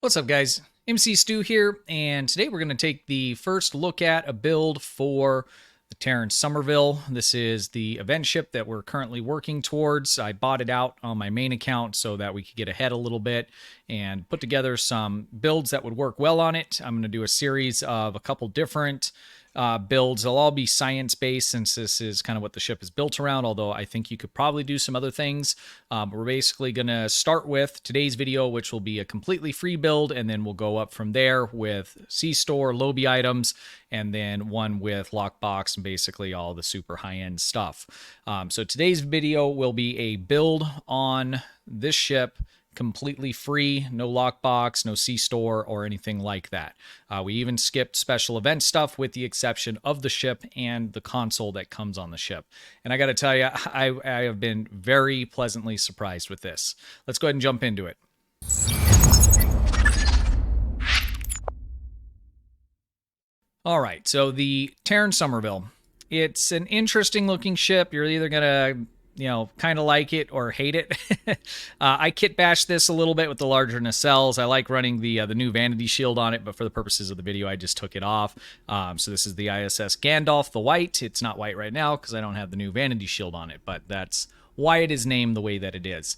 What's up, guys? MC Stu here, and today we're going to take the first look at a build for the Terran Somerville. This is the event ship that we're currently working towards. I bought it out on my main account so that we could get ahead a little bit and put together some builds that would work well on it. I'm going to do a series of a couple different builds. They'll all be science-based since this is kind of what the ship is built around, although I think you could probably do some other things. We're basically going to start with today's video, which will be a completely free build, and then we'll go up from there with C-Store, Lobby items, and then one with Lockbox and basically all the super high-end stuff. So today's video will be a build on this ship, completely free, no lockbox, no C-Store, or anything like that. We even skipped special event stuff with the exception of the ship and the console that comes on the ship. And I got to tell you, I have been very pleasantly surprised with this. Let's go ahead and jump into it. All right, so the Terran Somerville. It's an interesting looking ship. You're either going to kind of like it or hate it. I kit bashed this a little bit with the larger nacelles. I like running the new vanity shield on it, but for the purposes of the video, I just took it off. So this is the ISS Gandalf, the white. It's not white right now because I don't have the new vanity shield on it, but that's why it is named the way that it is.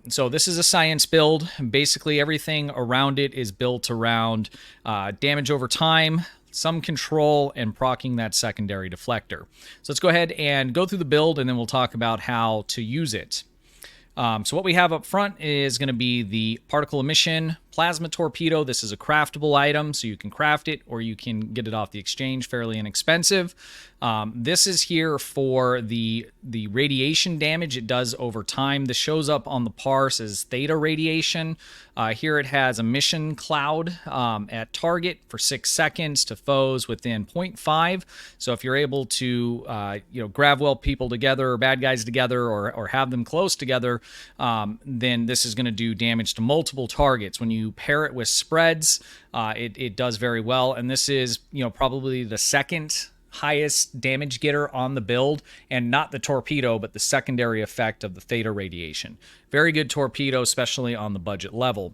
So this is a science build. Basically, everything around it is built around damage over time, some control, and proccing that secondary deflector. So let's go ahead and go through the build, and then we'll talk about how to use it. So what we have up front is going to be the particle emission plasma torpedo. This is a craftable item, so you can craft it or you can get it off the exchange, fairly inexpensive. This is here for the radiation damage it does over time. This shows up on the parse as theta radiation. Here it has a mission cloud at target for 6 seconds to foes within 0.5. So if you're able to grab well people together or bad guys together or have them close together, then this is going to do damage to multiple targets. When you pair it with spreads, it does very well. And this is probably the second highest damage getter on the build, and not the torpedo, but the secondary effect of the theta radiation. Very good torpedo, especially on the budget level.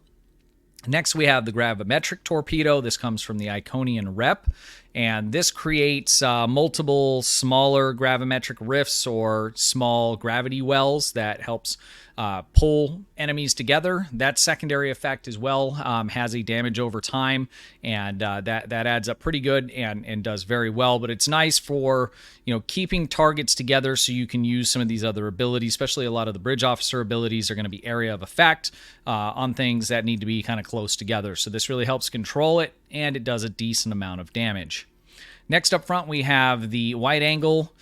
Next, we have the gravimetric torpedo. This comes from the Iconian rep, and this creates multiple smaller gravimetric rifts or small gravity wells that helps pull enemies together. That secondary effect as well has a damage over time, and that adds up pretty good and does very well. But it's nice for keeping targets together so you can use some of these other abilities, especially a lot of the bridge officer abilities are going to be area of effect on things that need to be kind of close together. So this really helps control it, and it does a decent amount of damage. Next up front, we have the wide angle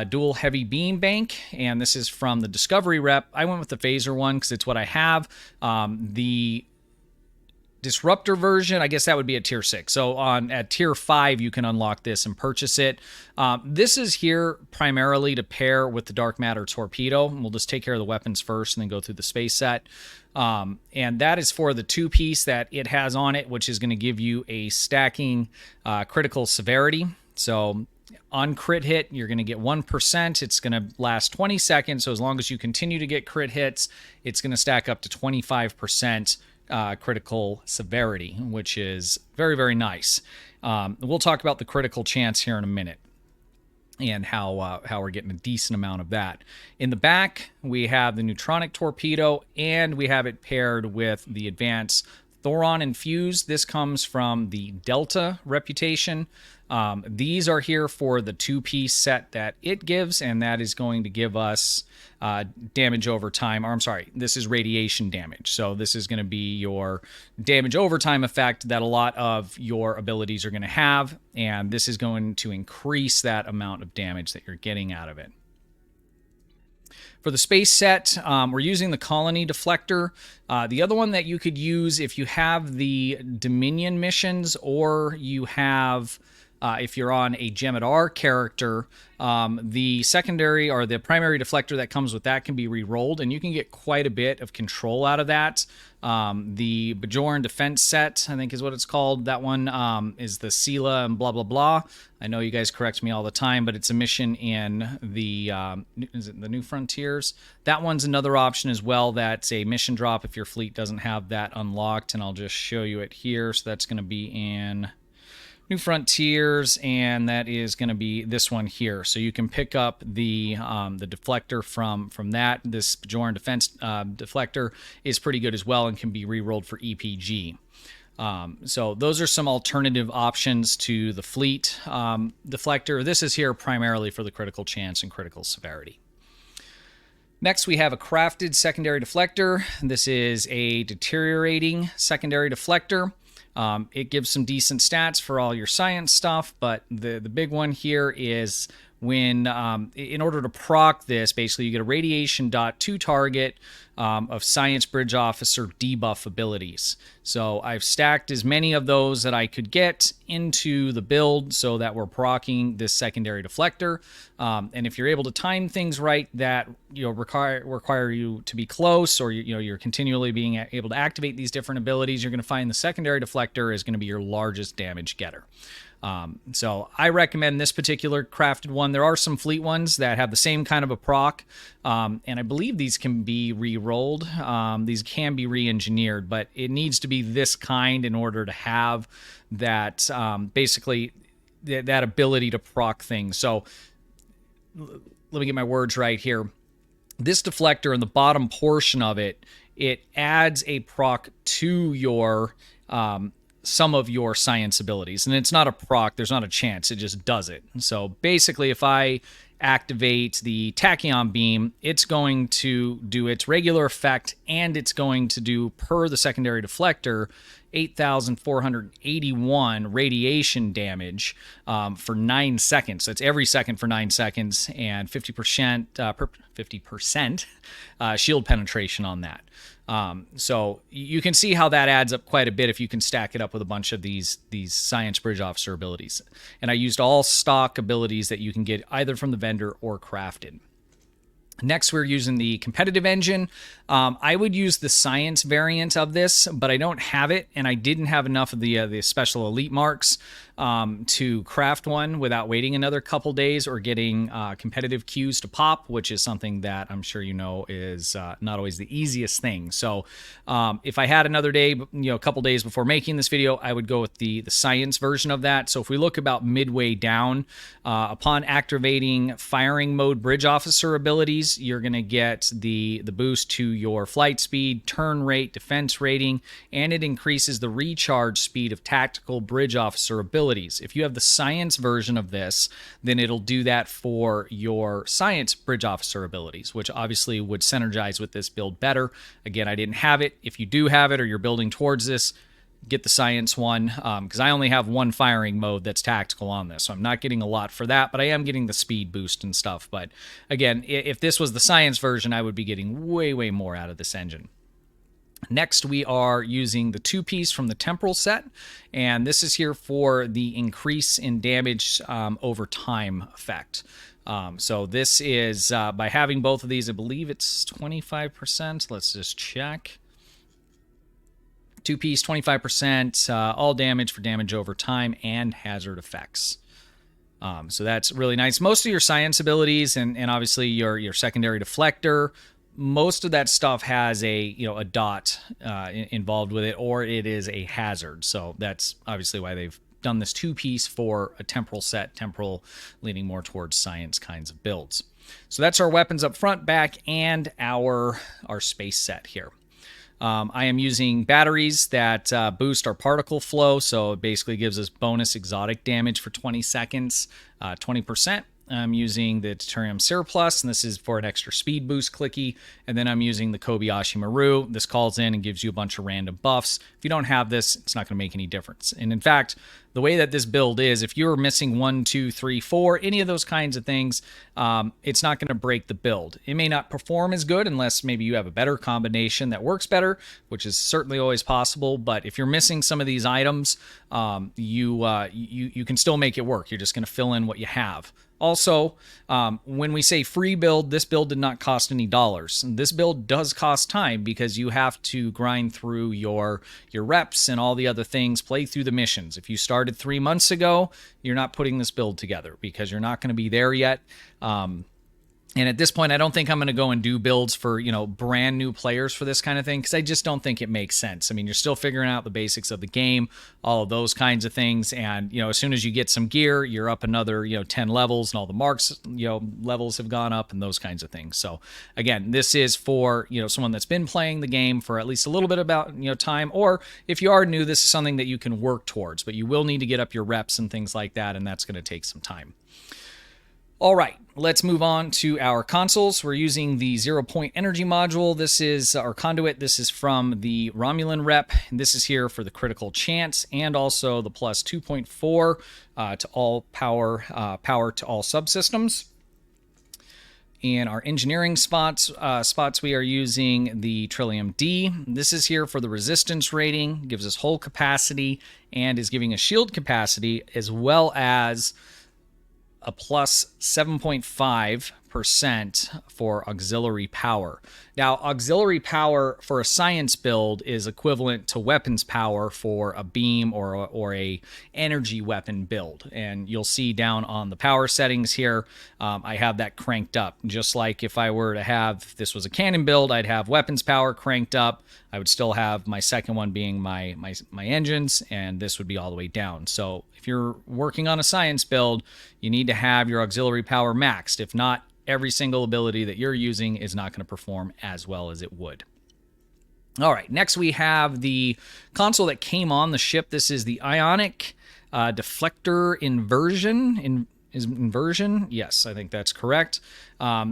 dual heavy beam bank, and this is from the Discovery rep. I went with the phaser one because it's what I have. The Disruptor version, I guess that would be at tier 6. So at tier 5, you can unlock this and purchase it. This is here primarily to pair with the Dark Matter torpedo. We'll just take care of the weapons first and then go through the space set. And that is for the 2-piece that it has on it, which is going to give you a stacking critical severity. So on crit hit, you're going to get 1%. It's going to last 20 seconds. So as long as you continue to get crit hits, it's going to stack up to 25% critical severity, which is very, very nice. We'll talk about the critical chance here in a minute and how we're getting a decent amount of that. In the back, we have the neutronic torpedo, and we have it paired with the advanced Thoron Infused. This comes from the Delta reputation. These are here for the 2-piece set that it gives, and that is going to give us damage over time. Or I'm sorry, this is radiation damage. So this is going to be your damage over time effect that a lot of your abilities are going to have, and this is going to increase that amount of damage that you're getting out of it. For the space set, we're using the colony deflector. The other one that you could use if you have the Dominion missions or you have If you're on a Gemidar character, the secondary or the primary deflector that comes with that can be re-rolled, and you can get quite a bit of control out of that. The Bajoran defense set, I think is what it's called. That one is the Sela and blah, blah, blah. I know you guys correct me all the time, but it's a mission in the, is it the New Frontiers? That one's another option as well. That's a mission drop if your fleet doesn't have that unlocked, and I'll just show you it here. So that's going to be in New Frontiers, and that is going to be this one here. So you can pick up the deflector from that. This Bajoran defense deflector is pretty good as well and can be re-rolled for EPG. So those are some alternative options to the fleet deflector. This is here primarily for the critical chance and critical severity. Next, we have a crafted secondary deflector. This is a deteriorating secondary deflector. It gives some decent stats for all your science stuff, but the big one here is when, in order to proc this, basically you get a radiation dot to target of Science Bridge Officer debuff abilities. So I've stacked as many of those that I could get into the build so that we're proccing this secondary deflector. And if you're able to time things right, that require you to be close, or you're continually being able to activate these different abilities, you're going to find the secondary deflector is going to be your largest damage getter. So I recommend this particular crafted one. There are some fleet ones that have the same kind of a proc, and I believe these can be re-rolled. These can be re-engineered, but it needs to be this kind in order to have that, basically that ability to proc things. So let me get my words right here. This deflector in the bottom portion of it, it adds a proc to your some of your science abilities. And it's not a proc, there's not a chance, it just does it. So basically, if I activate the tachyon beam, it's going to do its regular effect, and it's going to do, per the secondary deflector, 8,481 radiation damage for 9 seconds. That's every second for 9 seconds, and 50% shield penetration on that. So you can see how that adds up quite a bit if you can stack it up with a bunch of these Science Bridge Officer abilities. And I used all stock abilities that you can get either from the vendor or crafted. Next, we're using the competitive engine. I would use the science variant of this, but I don't have it, and I didn't have enough of the special elite marks to craft one without waiting another couple days or getting competitive queues to pop, which is something that I'm sure you know is not always the easiest thing. So if I had another day, a couple days before making this video, I would go with the science version of that. So if we look about midway down, upon activating firing mode bridge officer abilities, you're going to get the boost to your flight speed, turn rate, defense rating, and it increases the recharge speed of tactical bridge officer abilities. If you have the science version of this, then it'll do that for your science bridge officer abilities, which obviously would synergize with this build better. Again, I didn't have it. If you do have it or you're building towards this, get the science one, because I only have one firing mode that's tactical on this, so I'm not getting a lot for that, but I am getting the speed boost and stuff. But again, if this was the science version, I would be getting way more out of this engine. Next, we are using the two-piece from the temporal set, and this is here for the increase in damage over time effect. So this is, by having both of these, I believe it's 25%. Let's just check. Two-piece, 25%, all damage for damage over time and hazard effects. So that's really nice. Most of your science abilities and obviously your secondary deflector, most of that stuff has a dot involved with it, or it is a hazard. So that's obviously why they've done this two-piece for a temporal set, temporal leaning more towards science kinds of builds. So that's our weapons up front, back, and our space set here. I am using batteries that boost our particle flow, so it basically gives us bonus exotic damage for 20 seconds, 20%. I'm using the Deuterium Surplus, and this is for an extra speed boost clicky. And then I'm using the Kobayashi Maru. This calls in and gives you a bunch of random buffs. If you don't have this, it's not going to make any difference. And in fact, the way that this build is, if you're missing 1, 2, 3, 4, any of those kinds of things, it's not going to break the build. It may not perform as good unless maybe you have a better combination that works better, which is certainly always possible. But if you're missing some of these items, you can still make it work. You're just going to fill in what you have. Also, when we say free build, this build did not cost any dollars. This build does cost time because you have to grind through your reps and all the other things, play through the missions. If you started 3 months ago, you're not putting this build together because you're not going to be there yet. And at this point, I don't think I'm going to go and do builds for, brand new players for this kind of thing, because I just don't think it makes sense. I mean, you're still figuring out the basics of the game, all of those kinds of things. And, as soon as you get some gear, you're up another, 10 levels, and all the marks, levels have gone up and those kinds of things. So again, this is for, someone that's been playing the game for at least a little bit about, time, or if you are new, this is something that you can work towards, but you will need to get up your reps and things like that. And that's going to take some time. All right, let's move on to our consoles. We're using the 0-point energy module. This is our conduit. This is from the Romulan rep. And this is here for the critical chance and also the plus 2.4 to all power to all subsystems. In our engineering spots, we are using the Trillium D. This is here for the resistance rating, gives us hull capacity, and is giving us shield capacity, as well as a plus 7.5% for auxiliary power. Now, auxiliary power for a science build is equivalent to weapons power for a beam or a energy weapon build. And you'll see down on the power settings here, I have that cranked up. Just like if I were to have, if this was a cannon build, I'd have weapons power cranked up. I would still have my second one being my engines, and this would be all the way down. So if you're working on a science build, you need to have your auxiliary power maxed. If not, every single ability that you're using is not going to perform as well as it would. All right, next we have the console that came on the ship. This is the Ionic Deflector Inversion. Inversion? Yes, I think that's correct.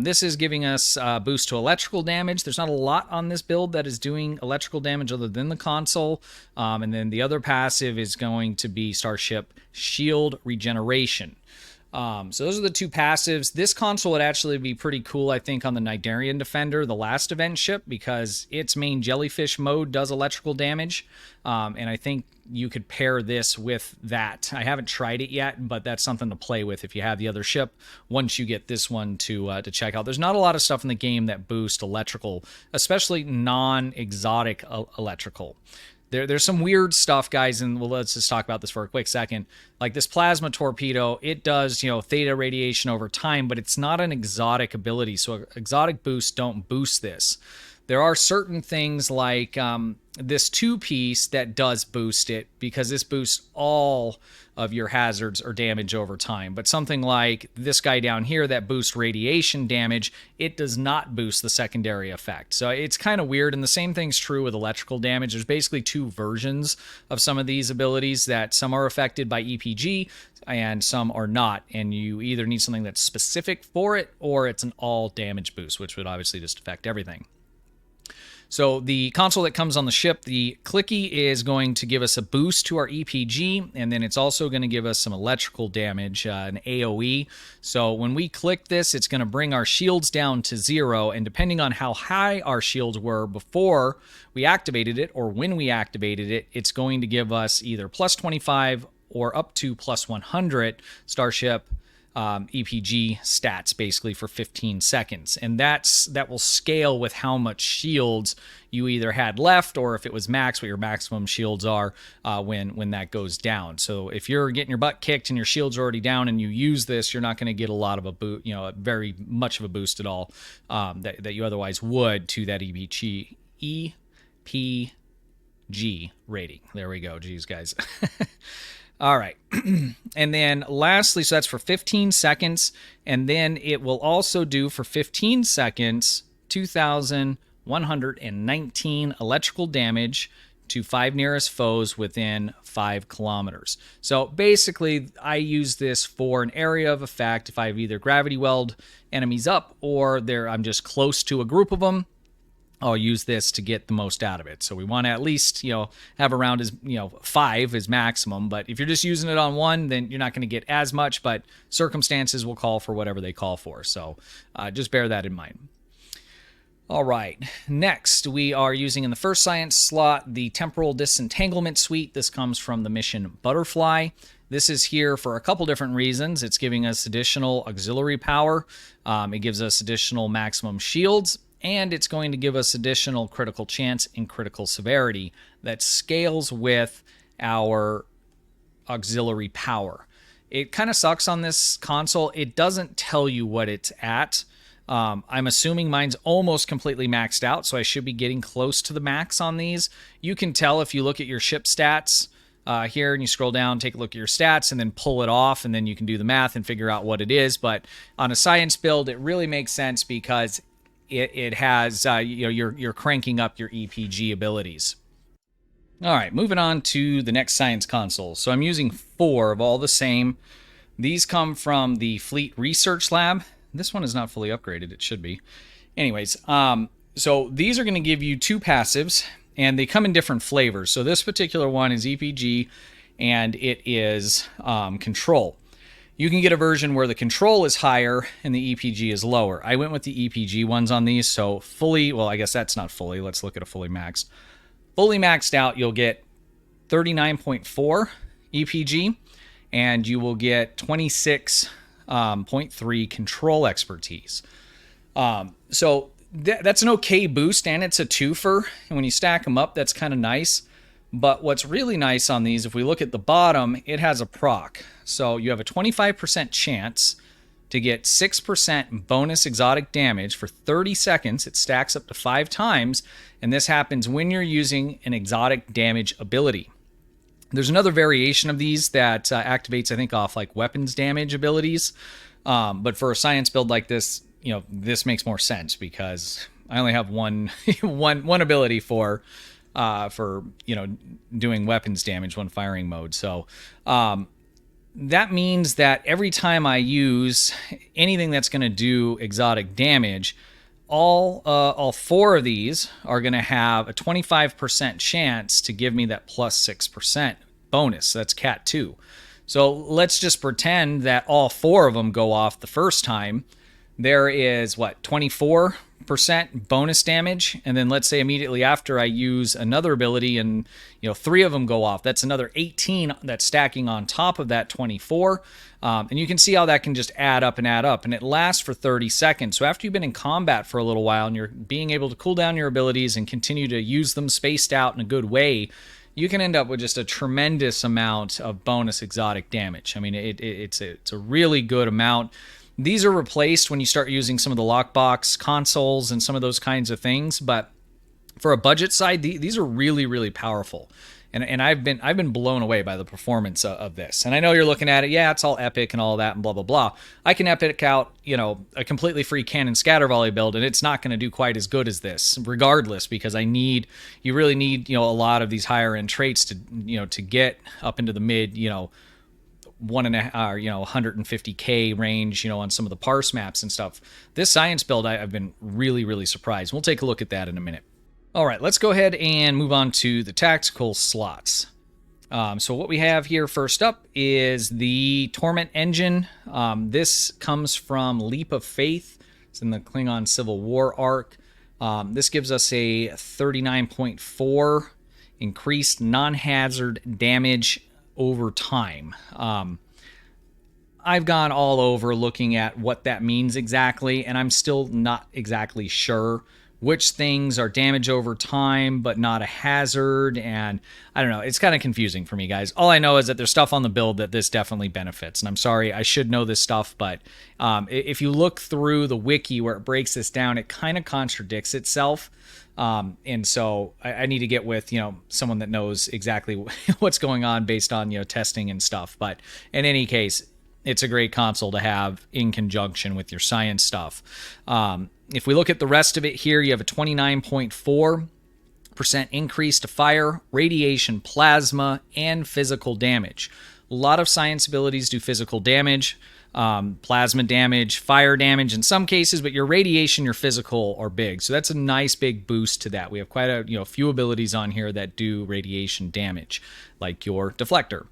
This is giving us a boost to electrical damage. There's not a lot on this build that is doing electrical damage other than the console. And then the other passive is going to be Starship Shield Regeneration. So those are the two passives. This console would actually be pretty cool, I think, on the Nidarian Defender, the last event ship, because its main jellyfish mode does electrical damage. And I think you could pair this with that. I haven't tried it yet, but that's something to play with if you have the other ship once you get this one to check out. There's not a lot of stuff in the game that boost electrical, especially non-exotic electrical. There's some weird stuff, guys, and let's just talk about this for a quick second. Like this plasma torpedo, it does, theta radiation over time, but it's not an exotic ability, so exotic boosts don't boost this. There are certain things like this two-piece that does boost it, because this boosts all of your hazards or damage over time. But something like this guy down here that boosts radiation damage, it does not boost the secondary effect. So it's kind of weird, and the same thing's true with electrical damage. There's basically two versions of some of these abilities, that some are affected by EPG and some are not, and you either need something that's specific for it or it's an all damage boost, which would obviously just affect everything. So the console that comes on the ship, the clicky, is going to give us a boost to our EPG, and then it's also going to give us some electrical damage, an AoE. So when we click this, it's going to bring our shields down to 0, and depending on how high our shields were before we activated it or when we activated it, it's going to give us either plus 25 or up to plus 100 Starship EPG stats, basically, for 15 seconds. And that will scale with how much shields you either had left, or if it was max, what your maximum shields are when that goes down. So if you're getting your butt kicked and your shields are already down and you use this, you're not going to get a lot of a boost, very much of a boost at all that you otherwise would to that EPG rating. There we go. Geez, guys. All right. And then lastly, so that's for 15 seconds. And then it will also do for 15 seconds, 2,119 electrical damage to 5 nearest foes within 5 kilometers. So basically, I use this for an area of effect if I've either gravity weld enemies up or I'm just close to a group of them. I'll use this to get the most out of it. So we want to at least, have around 5 is maximum. But if you're just using it on one, then you're not going to get as much, but circumstances will call for whatever they call for. So just bear that in mind. All right, next we are using in the first science slot the Temporal Disentanglement Suite. This comes from the mission Butterfly. This is here for a couple different reasons. It's giving us additional auxiliary power. It gives us additional maximum shields, and it's going to give us additional critical chance and critical severity that scales with our auxiliary power. It kind of sucks on this console. It doesn't tell you what it's at. I'm assuming mine's almost completely maxed out, so I should be getting close to the max on these. You can tell if you look at your ship stats here and you scroll down, take a look at your stats, and then pull it off, and then you can do the math and figure out what it is. But on a science build, it really makes sense because it has, you're cranking up your EPG abilities. All right, moving on to the next science console. So I'm using 4 of all the same. These come from the Fleet Research Lab. This one is not fully upgraded. It should be. Anyways, so these are going to give you 2 passives, and they come in different flavors. So this particular one is EPG, and it is control. You can get a version where the control is higher and the EPG is lower. I went with the EPG ones on these, so fully, well, I guess that's not fully. Let's look at a fully maxed. Fully maxed out, you'll get 39.4 EPG, and you will get 26.3 control expertise. So that's an okay boost, and it's a twofer. And when you stack them up, that's kind of nice. But what's really nice on these, if we look at the bottom, it has a proc. So you have a 25% chance to get 6% bonus exotic damage for 30 seconds. It stacks up to 5 times, and this happens when you're using an exotic damage ability. There's another variation of these that activates, I think, off like weapons damage abilities. But for a science build like this, this makes more sense because I only have one ability for doing weapons damage when firing mode. So that means that every time I use anything that's going to do exotic damage, all 4 of these are going to have a 25% chance to give me that plus 6% bonus. That's Cat 2. So let's just pretend that all 4 of them go off the first time. There is, 24% bonus damage, and then let's say immediately after I use another ability and 3 of them go off. That's another 18 that's stacking on top of that 24. And you can see how that can just add up, and it lasts for 30 seconds. So after you've been in combat for a little while and you're being able to cool down your abilities and continue to use them spaced out in a good way, you can end up with just a tremendous amount of bonus exotic damage. I mean, it's a really good amount. These are replaced when you start using some of the lockbox consoles and some of those kinds of things, but for a budget side, these are really, really powerful. And I've been blown away by the performance of this. And I know you're looking at it, yeah, it's all epic and all that and blah, blah, blah. I can epic out, a completely free cannon scatter volley build, and it's not going to do quite as good as this, regardless, because you really need, a lot of these higher end traits to get up into the mid, 150K range, on some of the parse maps and stuff. This science build, I've been really, really surprised. We'll take a look at that in a minute. All right, let's go ahead and move on to the tactical slots. So what we have here first up is the Torment Engine. This comes from Leap of Faith. It's in the Klingon Civil War arc. This gives us a 39.4 increased non-hazard damage over time. I've gone all over looking at what that means exactly, and I'm still not exactly sure which things are damage over time but not a hazard, and I don't know. It's kind of confusing for me, guys. All I know is that there's stuff on the build that this definitely benefits, and I'm sorry, I should know this stuff, but if you look through the wiki where it breaks this down, it kind of contradicts itself. And so I need to get with, someone that knows exactly what's going on based on, testing and stuff. But in any case, it's a great console to have in conjunction with your science stuff. If we look at the rest of it here, you have a 29.4 5% increase to fire, radiation, plasma, and physical damage. A lot of science abilities do physical damage, plasma damage, fire damage in some cases, but your radiation, your physical are big. So that's a nice big boost to that. We have quite a few abilities on here that do radiation damage, like your deflector.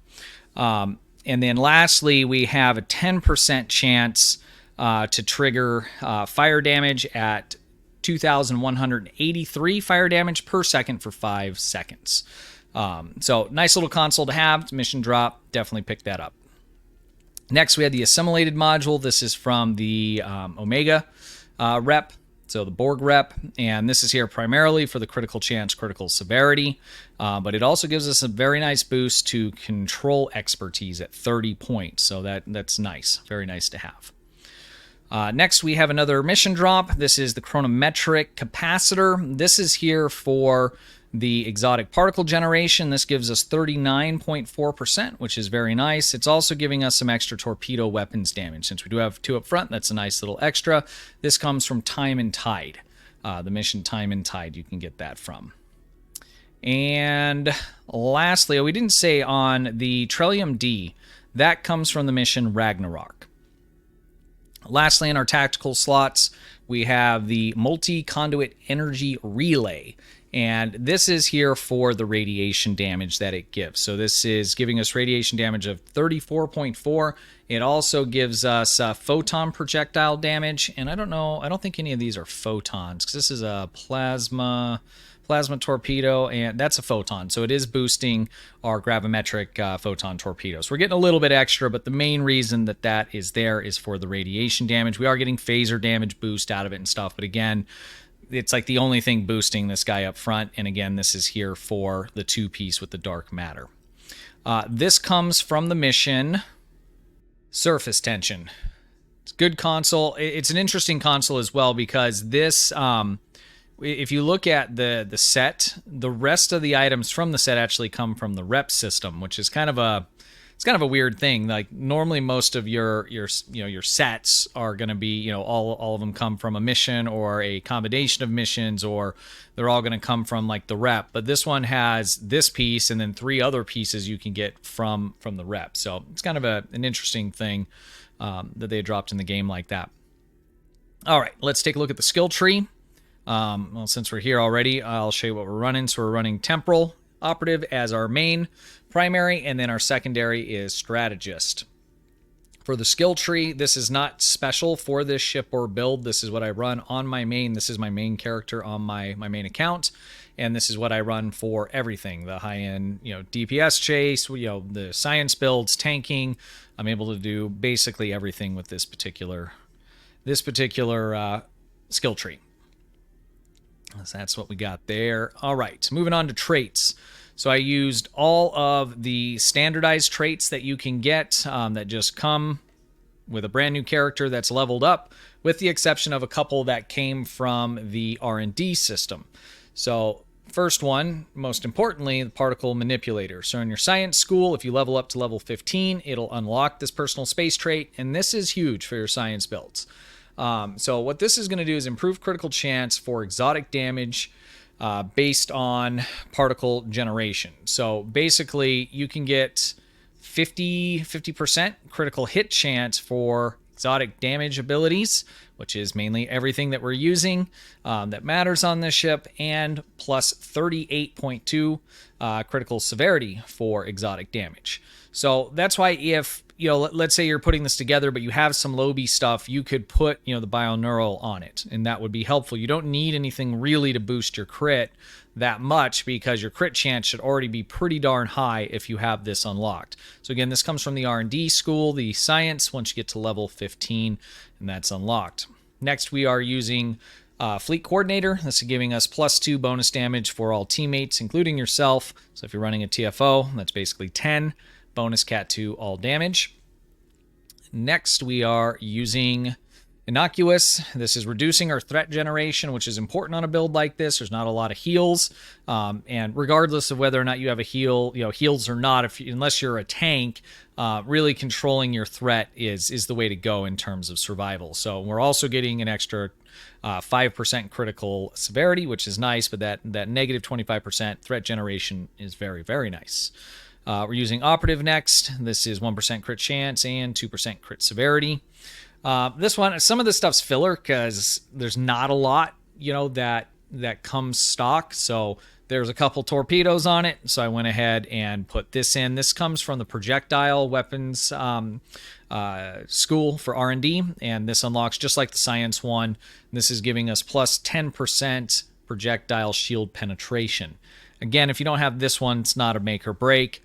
And then lastly, we have a 10% chance to trigger fire damage at 2,183 fire damage per second for 5 seconds. So nice little console to have. It's mission drop. Definitely pick that up. Next, we have the assimilated module. This is from the Omega rep, so the Borg rep, and this is here primarily for the critical chance, critical severity, but it also gives us a very nice boost to control expertise at 30 points, so that's nice, very nice to have. Next, we have another mission drop. This is the chronometric capacitor. This is here for the exotic particle generation. This gives us 39.4%, which is very nice. It's also giving us some extra torpedo weapons damage. Since we do have 2 up front, that's a nice little extra. This comes from Time and Tide. The mission Time and Tide, you can get that from. And lastly, we didn't say on the Trillium D, that comes from the mission Ragnarok. Lastly, in our tactical slots, we have the multi-conduit energy relay. And this is here for the radiation damage that it gives. So this is giving us radiation damage of 34.4. It also gives us photon projectile damage. And I don't think any of these are photons, because this is a plasma torpedo, and that's a photon. So it is boosting our gravimetric photon torpedoes. We're getting a little bit extra, but the main reason that is there is for the radiation damage. We are getting phaser damage boost out of it and stuff, but again, it's like the only thing boosting this guy up front. And again, this is here for the 2-piece with the dark matter. This comes from the mission Surface Tension. It's a good console. It's an interesting console as well, because this, if you look at the set, the rest of the items from the set actually come from the rep system, which is kind of a weird thing. Like normally most of your sets are going to be, all of them come from a mission or a combination of missions, or they're all going to come from like the rep. But this one has this piece and then 3 other pieces you can get from the rep. So it's kind of an interesting thing that they dropped in the game like that. All right, let's take a look at the skill tree. Well, since we're here already, I'll show you what we're running. So we're running Temporal Operative as our main primary, and then our secondary is Strategist. For the skill tree, this is not special for this ship or build. This is what I run on my main. This is my main character on my main account, and this is what I run for everything. The high-end, DPS chase, the science builds, tanking. I'm able to do basically everything with this particular skill tree. So that's what we got there. All right, moving on to traits. So I used all of the standardized traits that you can get that just come with a brand new character that's leveled up, with the exception of a couple that came from the R&D system. So first one, most importantly, the particle manipulator. So in your science school, if you level up to level 15, it'll unlock this personal space trait, and this is huge for your science builds. So what this is going to do is improve critical chance for exotic damage based on particle generation. So basically, you can get 50% critical hit chance for exotic damage abilities, which is mainly everything that we're using that matters on this ship, and plus 38.2 critical severity for exotic damage. So that's why if, let's say you're putting this together, but you have some Lobi stuff, you could put, the bioneural on it, and that would be helpful. You don't need anything really to boost your crit that much, because your crit chance should already be pretty darn high if you have this unlocked. So again, this comes from the R&D school, the science, once you get to level 15, and that's unlocked. Next, we are using Fleet Coordinator. This is giving us +2 bonus damage for all teammates, including yourself. So if you're running a TFO, that's basically 10 bonus Cat 2 all damage. Next, we are using Innocuous. This is reducing our threat generation, which is important on a build like this. There's not a lot of heals, and regardless of whether or not you have a heal, heals or not, unless you're a tank, really controlling your threat is the way to go in terms of survival. So we're also getting an extra 5% critical severity, which is nice, but that negative 25% threat generation is very, very nice. We're using Operative next. This is 1% crit chance and 2% crit severity. This one, some of this stuff's filler because there's not a lot, that comes stock. So there's a couple torpedoes on it. So I went ahead and put this in. This comes from the projectile weapons school for R&D, and this unlocks just like the science one. This is giving us plus 10% projectile shield penetration. Again, if you don't have this one, it's not a make or break.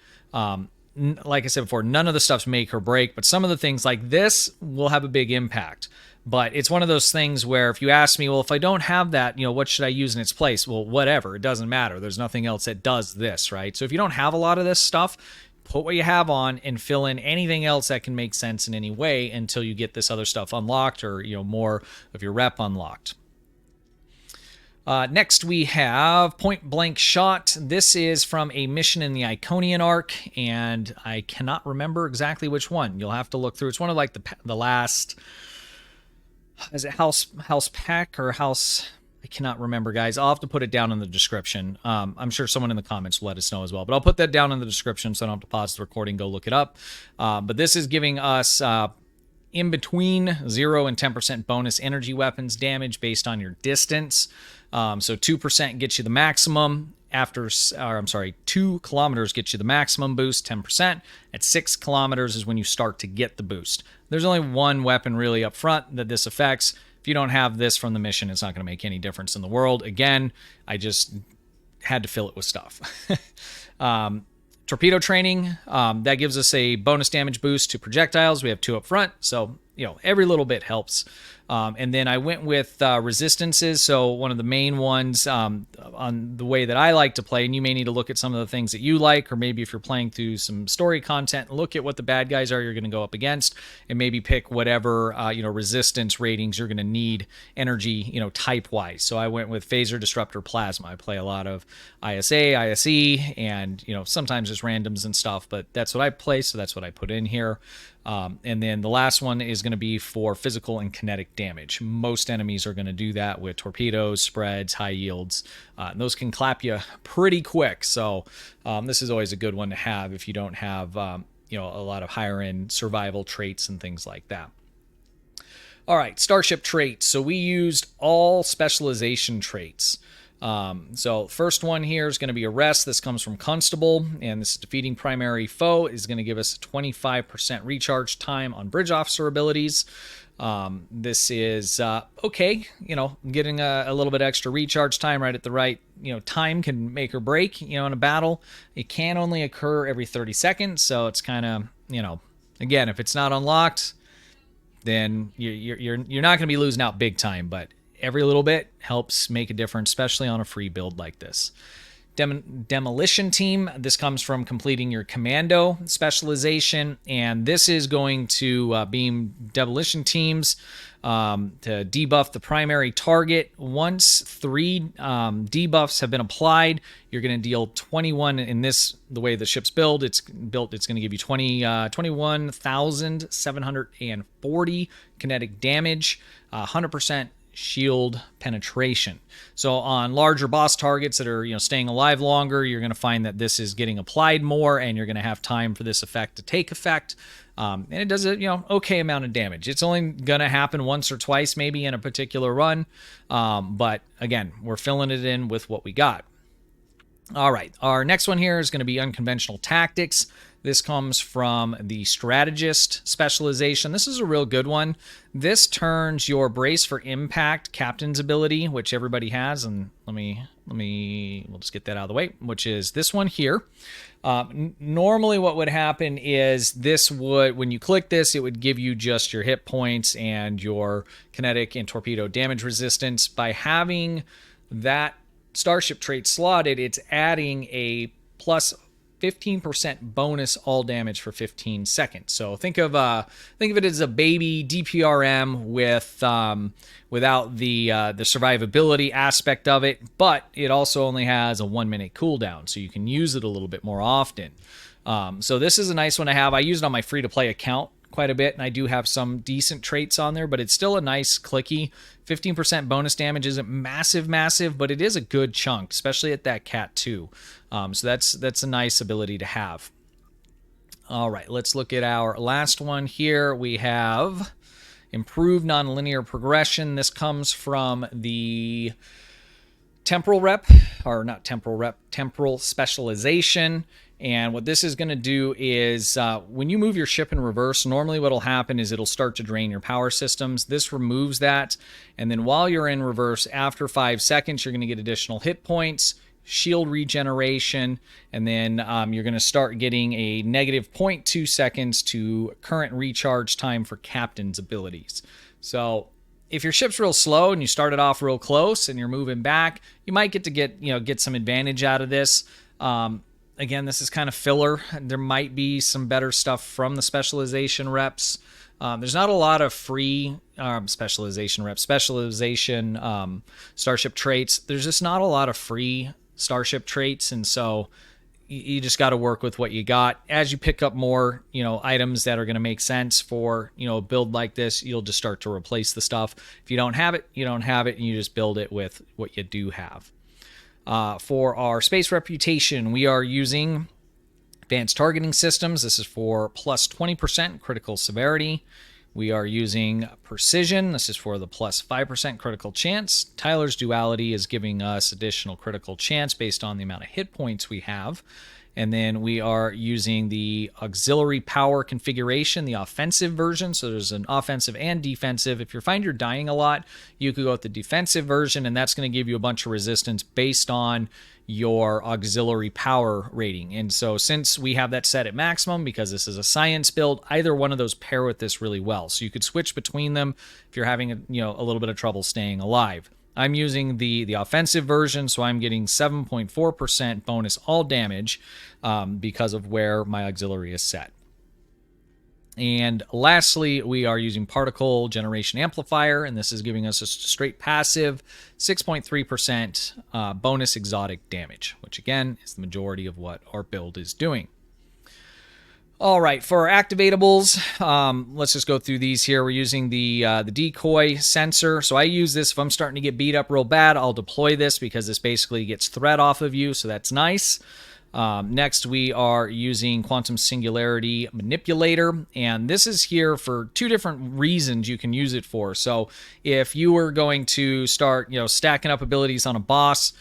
Like I said before, none of the stuff's make or break, but some of the things like this will have a big impact. But it's one of those things where if you ask me, well, if I don't have that, what should I use in its place? Well, whatever. It doesn't matter. There's nothing else that does this, right? So if you don't have a lot of this stuff, put what you have on and fill in anything else that can make sense in any way until you get this other stuff unlocked or, more of your rep unlocked. Next, we have Point Blank Shot. This is from a mission in the Iconian arc, and I cannot remember exactly which one. You'll have to look through. It's one of like the last. Is it House Pack or House? I cannot remember, guys. I'll have to put it down in the description. I'm sure someone in the comments will let us know as well, but I'll put that down in the description so I don't have to pause the recording, go look it up. But this is giving us in between 0 and 10% bonus energy weapons damage based on your distance. So 2% gets you the maximum. 2 kilometers gets you the maximum boost, 10%. At 6 kilometers is when you start to get the boost. There's only one weapon really up front that this affects. If you don't have this from the mission, it's not going to make any difference in the world. Again, I just had to fill it with stuff. Torpedo training, that gives us a bonus damage boost to projectiles. We have 2 up front, so every little bit helps. And then I went with resistances. So one of the main ones on the way that I like to play, and you may need to look at some of the things that you like, or maybe if you're playing through some story content, look at what the bad guys are you're going to go up against, and maybe pick whatever resistance ratings you're going to need energy type wise. So I went with Phaser, Disruptor, Plasma. I play a lot of ISA, ISE, and sometimes it's randoms and stuff, but that's what I play, so that's what I put in here. And then the last one is going to be for physical and kinetic damage. Most enemies are going to do that with torpedoes, spreads, high yields. And those can clap you pretty quick. So this is always a good one to have if you don't have a lot of higher end survival traits and things like that. All right, Starship traits. So we used all specialization traits. So first one here is going to be Arrest. This comes from Constable, and this is defeating primary foe is going to give us a 25% recharge time on bridge officer abilities. This is okay, getting a little bit extra recharge time right at the right, time can make or break, in a battle. It can only occur every 30 seconds, so it's kind of, again, if it's not unlocked, then you're not going to be losing out big time, but every little bit helps make a difference, especially on a free build like this. Demolition Team. This comes from completing your Commando specialization, and this is going to beam demolition teams to debuff the primary target. Once 3 debuffs have been applied, you're going to deal 21 in this, the way the ship's built. It's going to give you 21,740 kinetic damage, 100% shield penetration. So on larger boss targets that are staying alive longer, you're going to find that this is getting applied more, and you're going to have time for this effect to take effect. And it does a okay amount of damage. It's only going to happen once or twice maybe in a particular run, but again, we're filling it in with what we got. All right, our next one here is going to be Unconventional Tactics. This comes from the Strategist specialization. This is a real good one. This turns your Brace for Impact captain's ability, which everybody has, and we'll just get that out of the way, which is this one here. Normally what would happen is this would, when you click this, it would give you just your hit points and your kinetic and torpedo damage resistance. By having that Starship trait slotted, it's adding a plus 15% bonus all damage for 15 seconds. So think of it as a baby DPRM without the survivability aspect of it, but it also only has a 1-minute cooldown, so you can use it a little bit more often. So this is a nice one to have. I use it on my free-to-play account quite a bit, and I do have some decent traits on there, but it's still a nice clicky. 15% bonus damage isn't massive, but it is a good chunk, especially at that Cat 2. So that's a nice ability to have. All right, let's look at our last one here. We have improved nonlinear progression. This comes from the temporal rep, or not temporal rep, temporal specialization. And what this is going to do is when you move your ship in reverse, normally what will happen is it'll start to drain your power systems. This removes that. And then while you're in reverse, after 5 seconds, you're going to get additional hit points, shield regeneration, and then you're going to start getting a negative 0.2 seconds to current recharge time for captain's abilities. So if your ship's real slow and you started off real close and you're moving back, you might get some advantage out of this. Again, this is kind of filler. There might be some better stuff from the specialization reps. There's not a lot of free specialization reps, starship traits. There's just not a lot of free starship traits, and so you just got to work with what you got. As you pick up more, items that are going to make sense for, a build like this, you'll just start to replace the stuff. If you don't have it, you don't have it, and you just build it with what you do have. For our space reputation, we are using advanced targeting systems. This is for plus 20% critical severity. We are using precision. This is for the plus 5% critical chance. Tyler's duality is giving us additional critical chance based on the amount of hit points we have. And then we are using the auxiliary power configuration, the offensive version. So there's an offensive and defensive. If you find you're dying a lot, you could go with the defensive version, and that's going to give you a bunch of resistance based on your auxiliary power rating. And so since we have that set at maximum, because this is a science build, either one of those pair with this really well. So you could switch between them if you're having a little bit of trouble staying alive. I'm using the offensive version, so I'm getting 7.4% bonus all damage because of where my auxiliary is set. And lastly, we are using particle generation amplifier, and this is giving us a straight passive 6.3% bonus exotic damage, which again is the majority of what our build is doing. All right, for our activatables, let's just go through these here. We're using the decoy sensor. So I use this if I'm starting to get beat up real bad. I'll deploy this because this basically gets threat off of you, so that's nice. Next, we are using Quantum Singularity Manipulator, and this is here for two different reasons you can use it for. So if you were going to start, stacking up abilities on a boss,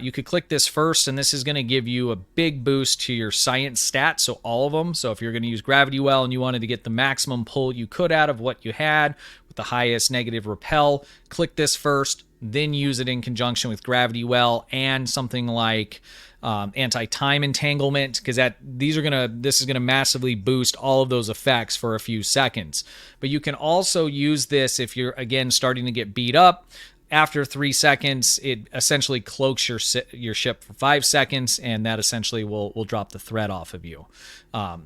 you could click this first, and this is going to give you a big boost to your science stats, so all of them. So if you're going to use Gravity Well and you wanted to get the maximum pull you could out of what you had with the highest negative repel, click this first, then use it in conjunction with Gravity Well and something like anti-time entanglement, because this is gonna massively boost all of those effects for a few seconds. But you can also use this if you're again starting to get beat up. After 3 seconds, it essentially cloaks your ship for 5 seconds, and that essentially will drop the threat off of you.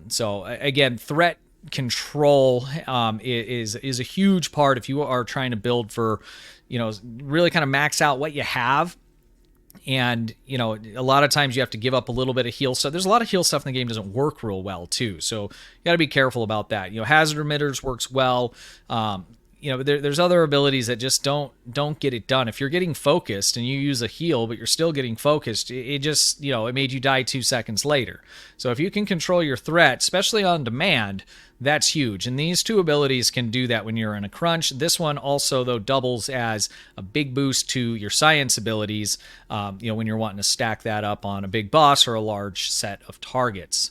So again, threat control is a huge part if you are trying to build for, really kind of max out what you have. And, a lot of times you have to give up a little bit of heal stuff. There's a lot of heal stuff in the game that doesn't work real well, too. So you got to be careful about that. Hazard emitters works well. There's other abilities that just don't get it done. If you're getting focused and you use a heal, but you're still getting focused, it just, it made you die 2 seconds later. So if you can control your threat, especially on demand, that's huge. And these two abilities can do that when you're in a crunch. This one also, though, doubles as a big boost to your science abilities, when you're wanting to stack that up on a big boss or a large set of targets.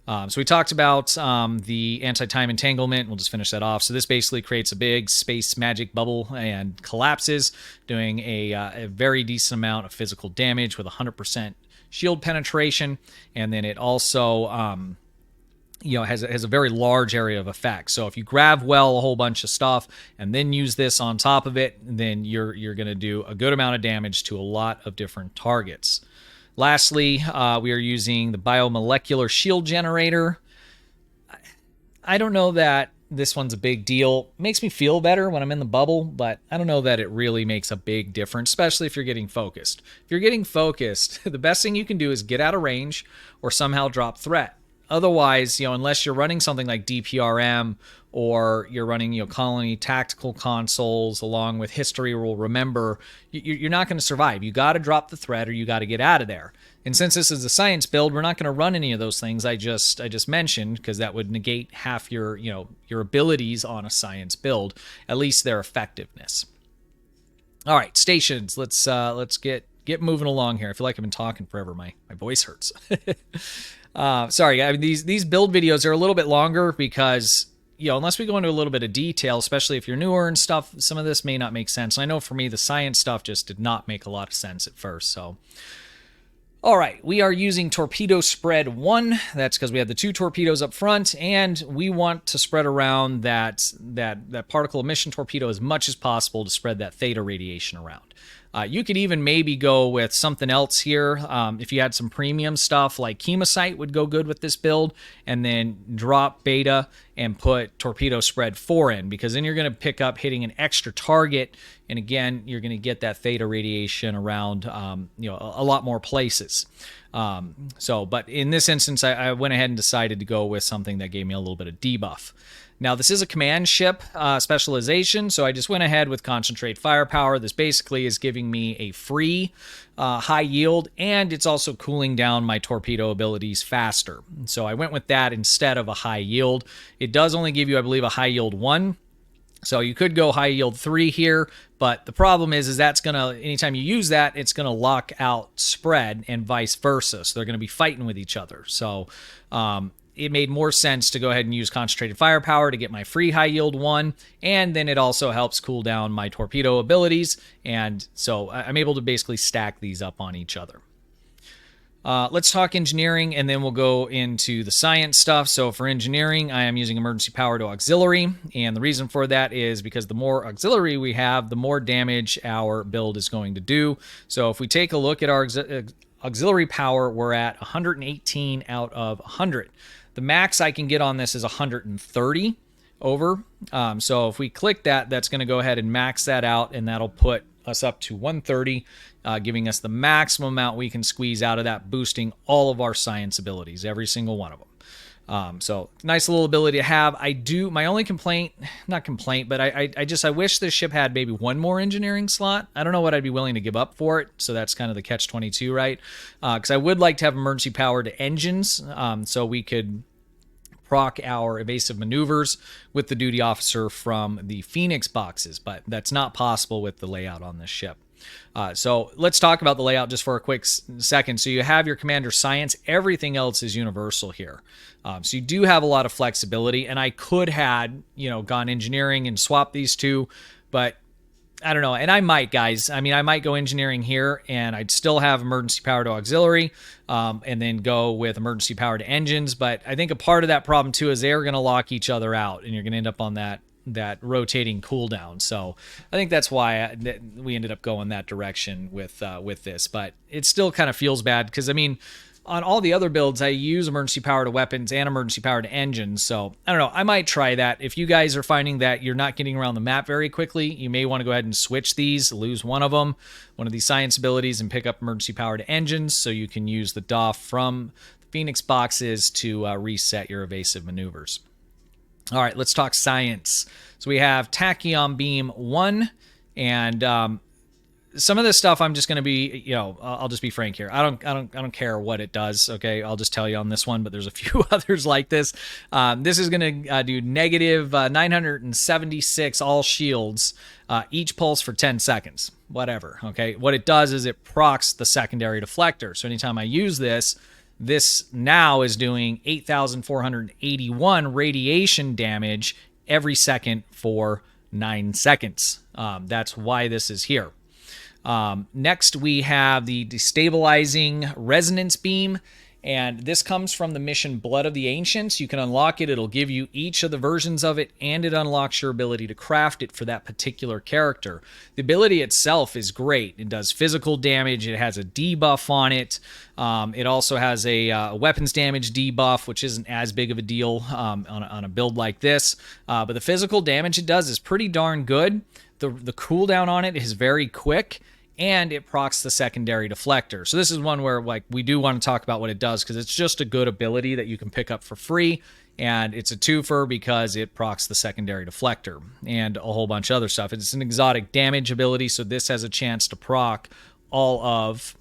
So we talked about the anti-time entanglement. We'll just finish that off. So this basically creates a big space magic bubble and collapses, doing a very decent amount of physical damage with 100% shield penetration. And then it also has a very large area of effect. So if you grab well a whole bunch of stuff and then use this on top of it, then you're going to do a good amount of damage to a lot of different targets. Lastly, we are using the biomolecular shield generator. I don't know that this one's a big deal. It makes me feel better when I'm in the bubble, but I don't know that it really makes a big difference, especially if you're getting focused. If you're getting focused, the best thing you can do is get out of range or somehow drop threat. Otherwise, unless you're running something like DPRM or you're running, colony tactical consoles along with history will remember, you're not going to survive. You got to drop the threat or you got to get out of there. And since this is a science build, we're not going to run any of those things I just mentioned, because that would negate half your abilities on a science build, at least their effectiveness. All right, stations. Let's get moving along here. I feel like I've been talking forever. My voice hurts. Sorry, I mean, these build videos are a little bit longer because, unless we go into a little bit of detail, especially if you're newer and stuff, some of this may not make sense. And I know for me, the science stuff just did not make a lot of sense at first. So, all right, we are using torpedo spread 1. That's because we have the 2 torpedoes up front, and we want to spread around that particle emission torpedo as much as possible to spread that theta radiation around. You could even maybe go with something else here. If you had some premium stuff like Chemosite would go good with this build, and then drop beta and put torpedo spread 4 in, because then you're going to pick up hitting an extra target, and again, you're going to get that theta radiation around a lot more places. But in this instance, I went ahead and decided to go with something that gave me a little bit of debuff. Now, this is a command ship specialization, so I just went ahead with concentrate firepower. This basically is giving me a free high yield, and it's also cooling down my torpedo abilities faster. So I went with that instead of a high yield. It does only give you, I believe, a high yield 1. So you could go high yield 3 here, but the problem is that's going to, anytime you use that, it's going to lock out spread and vice versa. So they're going to be fighting with each other. So it made more sense to go ahead and use concentrated firepower to get my free high yield 1, and then it also helps cool down my torpedo abilities, and so I'm able to basically stack these up on each other. Let's talk engineering, and then we'll go into the science stuff. So for engineering, I am using emergency power to auxiliary, and the reason for that is because the more auxiliary we have, the more damage our build is going to do. So if we take a look at our auxiliary power, we're at 118 out of 100. The max I can get on this is 130 over. So if we click that, that's going to go ahead and max that out, and that'll put us up to 130, giving us the maximum amount we can squeeze out of that, boosting all of our science abilities, every single one of them. So nice little ability to have. My only complaint, not complaint, but I wish this ship had maybe one more engineering slot. I don't know what I'd be willing to give up for it. So that's kind of the catch-22, right? Because I would like to have emergency power to engines, so we could proc our evasive maneuvers with the duty officer from the Phoenix boxes, but that's not possible with the layout on this ship. So let's talk about the layout just for a quick second. So you have your commander science. Everything else is universal here. So you do have a lot of flexibility, and I could had, gone engineering and swapped these two, but I don't know. And I might, guys. I mean, I might go engineering here, and I'd still have emergency power to auxiliary, and then go with emergency power to engines. But I think a part of that problem, too, is they're going to lock each other out, and you're going to end up on that rotating cooldown. So I think that's why we ended up going that direction with this. But it still kind of feels bad because, I mean, on all the other builds, I use emergency power to weapons and emergency power to engines. So I don't know. I might try that. If you guys are finding that you're not getting around the map very quickly, you may want to go ahead and switch these, lose one of them, one of these science abilities, and pick up emergency power to engines so you can use the Doff from the Phoenix boxes to reset your evasive maneuvers. All right, let's talk science. So we have Tachyon Beam 1, and some of this stuff I'm just going to be, I'll just be frank here. I don't care what it does. Okay, I'll just tell you on this one. But there's a few others like this. This is going to do negative 976 all shields, each pulse for 10 seconds. Whatever. Okay, what it does is it procs the secondary deflector. So anytime I use this now is doing 8,481 radiation damage every second for 9 seconds. That's why this is here. Next, we have the destabilizing resonance beam, And this comes from the mission Blood of the Ancients. You can unlock it. It'll give you each of the versions of it, and it unlocks your ability to craft it for that particular character. The ability itself is great. It does physical damage. It has a debuff on it. It also has a weapons damage debuff, which isn't as big of a deal on a build like this. But the physical damage it does is pretty darn good. The cooldown on it is very quick, and it procs the secondary deflector. So this is one where like we do want to talk about what it does, because it's just a good ability that you can pick up for free, and it's a twofer because it procs the secondary deflector and a whole bunch of other stuff. It's an exotic damage ability, so this has a chance to proc all of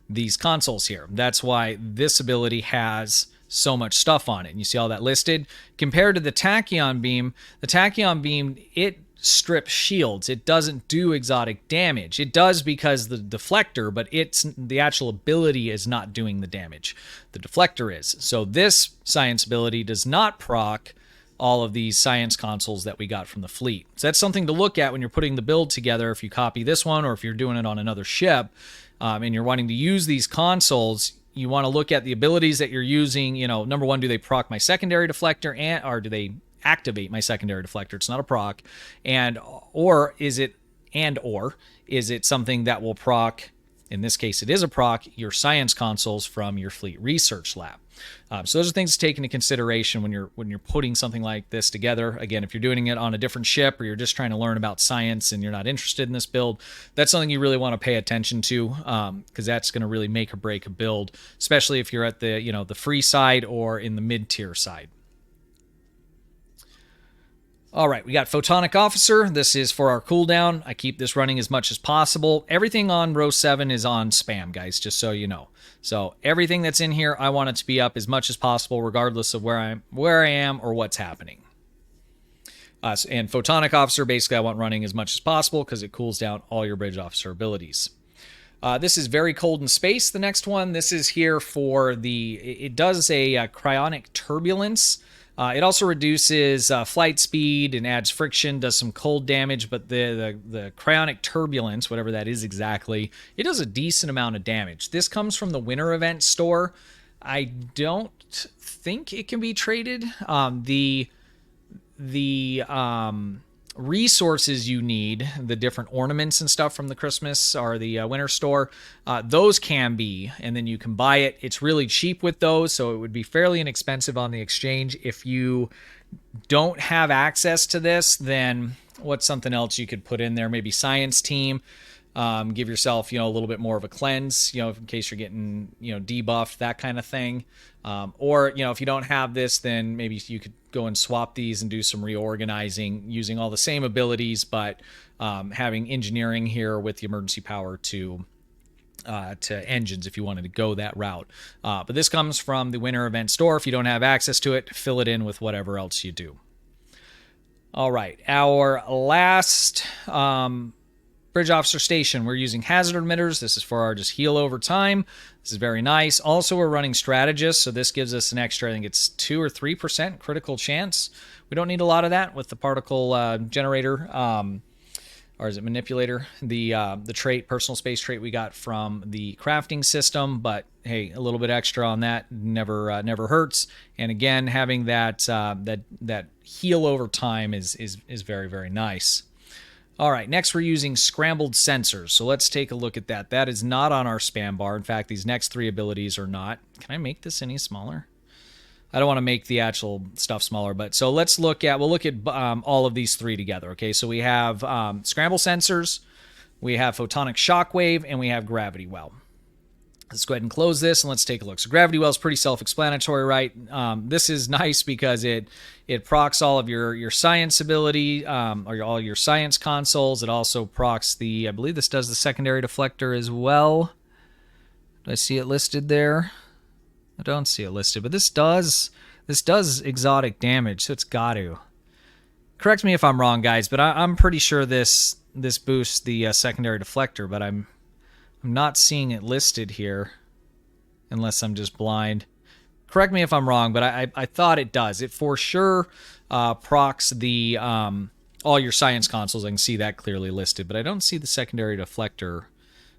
these consoles here. That's why this ability has so much stuff on it. And you see all that listed? Compared to the Tachyon Beam, it strips shields. It doesn't do exotic damage. It does because the deflector, but the actual ability is not doing the damage. The deflector is. So this science ability does not proc all of these science consoles that we got from the fleet. So that's something to look at when you're putting the build together. If you copy this one, or if you're doing it on another ship, and you're wanting to use these consoles, you want to look at the abilities that you're using. You know, number one, do they proc my secondary deflector, or do they activate my secondary deflector? It's not a proc. Or is it something that will proc, in this case it is a proc, your science consoles from your fleet research lab? So those are things to take into consideration when you're putting something like this together. Again, if you're doing it on a different ship, or you're just trying to learn about science and you're not interested in this build, that's something you really want to pay attention to, because that's going to really make or break a build, especially if you're at the free side or in the mid-tier side. All right, we got Photonic Officer. This is for our cooldown. I keep this running as much as possible. Everything on row 7 is on spam, guys, just so you know. So everything that's in here, I want it to be up as much as possible, regardless of where I am or what's happening. And Photonic Officer, basically, I want running as much as possible because it cools down all your Bridge Officer abilities. This is Very Cold in Space, the next one. This is here for it does a cryonic turbulence. It also reduces flight speed and adds friction, does some cold damage, but the cryonic turbulence, whatever that is exactly, it does a decent amount of damage. This comes from the Winter Event store. I don't think it can be traded. The resources you need, the different ornaments and stuff from the Christmas or the winter store, those can be, and then you can buy it. It's really cheap with those, so it would be fairly inexpensive on the exchange. If you don't have access to this, then what's something else you could put in there? Maybe Science Team. Give yourself, a little bit more of a cleanse, in case you're getting, debuffed, that kind of thing. Or, if you don't have this, then maybe you could go and swap these and do some reorganizing using all the same abilities, but having engineering here with the emergency power to engines if you wanted to go that route. But this comes from the Winter Event store. If you don't have access to it, fill it in with whatever else you do. All right, our last Bridge Officer Station, we're using hazard emitters. This is for our just heal over time. This is very nice. Also, we're running Strategist, so this gives us an extra, I think it's 2 or 3% critical chance. We don't need a lot of that with the particle generator, or is it manipulator? The trait, personal space trait we got from the crafting system, but hey, a little bit extra on that never hurts. And again, having that heal over time is very, very nice. All right, next we're using scrambled sensors. So let's take a look at that. That is not on our spam bar. In fact, these next 3 abilities are not. Can I make this any smaller? I don't want to make the actual stuff smaller, but so we'll look at all of these 3 together. Okay, so we have scramble sensors, we have photonic shockwave, and we have gravity well. Let's go ahead and close this and let's take a look. So gravity well is pretty self-explanatory, right? This is nice because it procs all of your science ability, or all your science consoles. It also procs I believe this does the secondary deflector as well. Do I see it listed there? I don't see it listed, but this does exotic damage, so it's got to. Correct me if I'm wrong, guys, but I'm pretty sure this boosts the secondary deflector, but I'm not seeing it listed here, unless I'm just blind. Correct me if I'm wrong, but I thought it does. It for sure procs the all your science consoles. I can see that clearly listed, but I don't see the secondary deflector